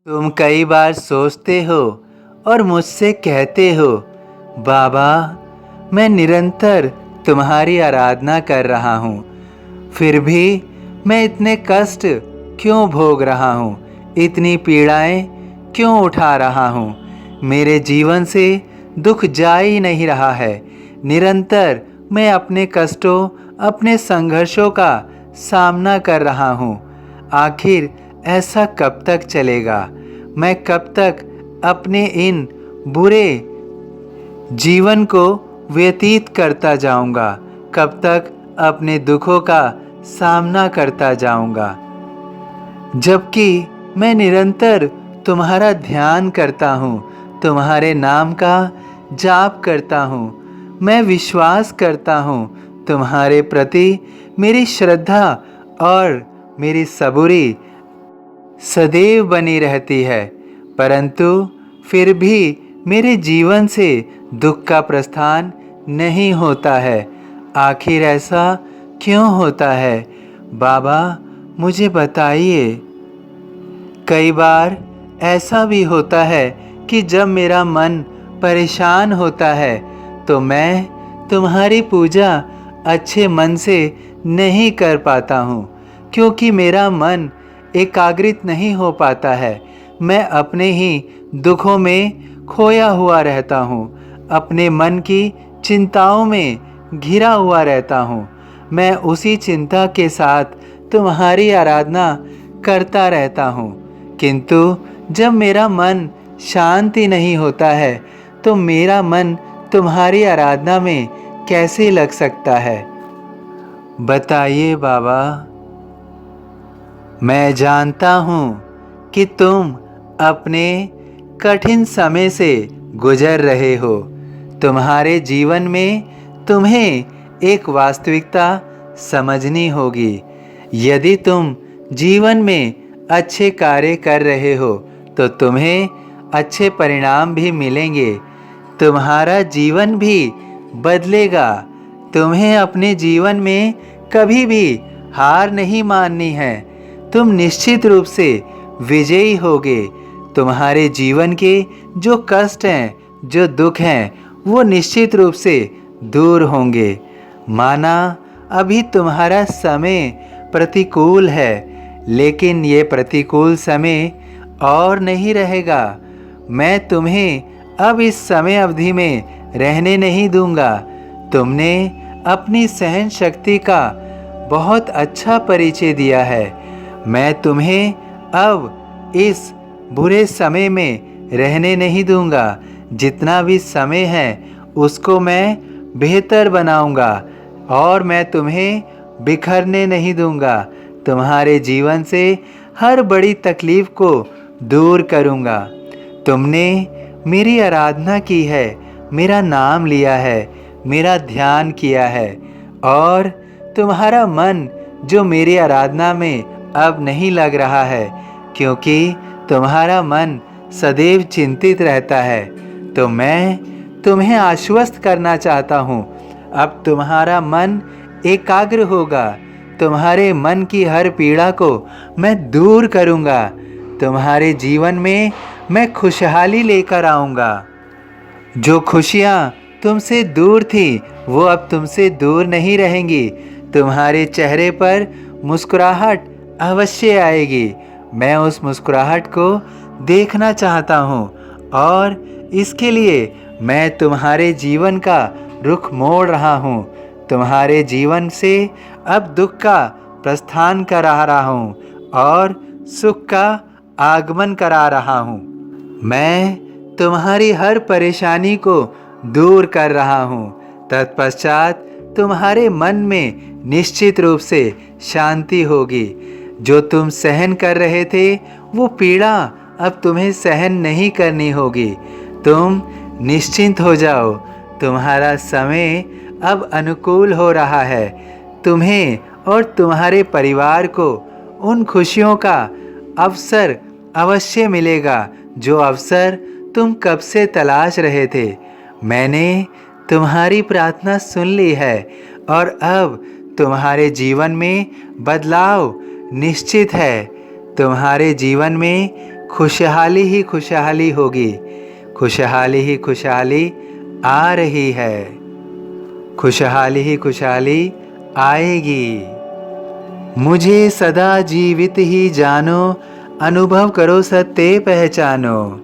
तुम कई बार सोचते हो और मुझसे कहते हो, बाबा, मैं निरंतर तुम्हारी आराधना कर रहा हूँ, फिर भी मैं इतने कष्ट क्यों भोग रहा हूँ, इतनी पीड़ाएं क्यों उठा रहा हूँ। मेरे जीवन से दुख जा ही नहीं रहा है। निरंतर मैं अपने कष्टों, अपने संघर्षों का सामना कर रहा हूँ। आखिर ऐसा कब तक चलेगा? मैं कब तक अपने इन बुरे जीवन को व्यतीत करता जाऊंगा? कब तक अपने दुखों का सामना करता जाऊंगा? जबकि मैं निरंतर तुम्हारा ध्यान करता हूँ, तुम्हारे नाम का जाप करता हूँ, मैं विश्वास करता हूँ तुम्हारे प्रति। मेरी श्रद्धा और मेरी सबूरी सदैव बनी रहती है, परंतु फिर भी मेरे जीवन से दुख का प्रस्थान नहीं होता है। आखिर ऐसा क्यों होता है? बाबा, मुझे बताइए। कई बार ऐसा भी होता है कि जब मेरा मन परेशान होता है तो मैं तुम्हारी पूजा अच्छे मन से नहीं कर पाता हूँ, क्योंकि मेरा मन एकाग्रित नहीं हो पाता है। मैं अपने ही दुखों में खोया हुआ रहता हूँ, अपने मन की चिंताओं में घिरा हुआ रहता हूँ। मैं उसी चिंता के साथ तुम्हारी आराधना करता रहता हूँ, किंतु जब मेरा मन शांति नहीं होता है तो मेरा मन तुम्हारी आराधना में कैसे लग सकता है? बताइए बाबा। मैं जानता हूँ कि तुम अपने कठिन समय से गुजर रहे हो। तुम्हारे जीवन में तुम्हें एक वास्तविकता समझनी होगी। यदि तुम जीवन में अच्छे कार्य कर रहे हो तो तुम्हें अच्छे परिणाम भी मिलेंगे। तुम्हारा जीवन भी बदलेगा। तुम्हें अपने जीवन में कभी भी हार नहीं माननी है। तुम निश्चित रूप से विजयी होगे। तुम्हारे जीवन के जो कष्ट हैं, जो दुख हैं, वो निश्चित रूप से दूर होंगे। माना अभी तुम्हारा समय प्रतिकूल है, लेकिन ये प्रतिकूल समय और नहीं रहेगा। मैं तुम्हें अब इस समय अवधि में रहने नहीं दूंगा। तुमने अपनी सहन शक्ति का बहुत अच्छा परिचय दिया है। मैं तुम्हें अब इस बुरे समय में रहने नहीं दूंगा। जितना भी समय है उसको मैं बेहतर बनाऊंगा और मैं तुम्हें बिखरने नहीं दूंगा। तुम्हारे जीवन से हर बड़ी तकलीफ को दूर करूंगा। तुमने मेरी आराधना की है, मेरा नाम लिया है, मेरा ध्यान किया है, और तुम्हारा मन जो मेरी आराधना में अब नहीं लग रहा है, क्योंकि तुम्हारा मन सदैव चिंतित रहता है, तो मैं तुम्हें आश्वस्त करना चाहता हूँ। अब तुम्हारा मन एकाग्र होगा। तुम्हारे मन की हर पीड़ा को मैं दूर करूँगा। तुम्हारे जीवन में मैं खुशहाली लेकर आऊँगा। जो खुशियाँ तुमसे दूर थी वो अब तुमसे दूर नहीं रहेंगी। तुम्हारे चेहरे पर मुस्कुराहट अवश्य आएगी। मैं उस मुस्कुराहट को देखना चाहता हूँ और इसके लिए मैं तुम्हारे जीवन का रुख मोड़ रहा हूँ। तुम्हारे जीवन से अब दुख का प्रस्थान करा रहा हूँ और सुख का आगमन करा रहा हूँ। मैं तुम्हारी हर परेशानी को दूर कर रहा हूँ। तत्पश्चात तुम्हारे मन में निश्चित रूप से शांति होगी। जो तुम सहन कर रहे थे वो पीड़ा अब तुम्हें सहन नहीं करनी होगी। तुम निश्चिंत हो जाओ। तुम्हारा समय अब अनुकूल हो रहा है। तुम्हें और तुम्हारे परिवार को उन खुशियों का अवसर अवश्य मिलेगा जो अवसर तुम कब से तलाश रहे थे। मैंने तुम्हारी प्रार्थना सुन ली है और अब तुम्हारे जीवन में बदलाव निश्चित है। तुम्हारे जीवन में खुशहाली ही खुशहाली होगी, खुशहाली ही खुशहाली आ रही है, खुशहाली ही खुशहाली आएगी। मुझे सदा जीवित ही जानो, अनुभव करो सत्य पहचानो।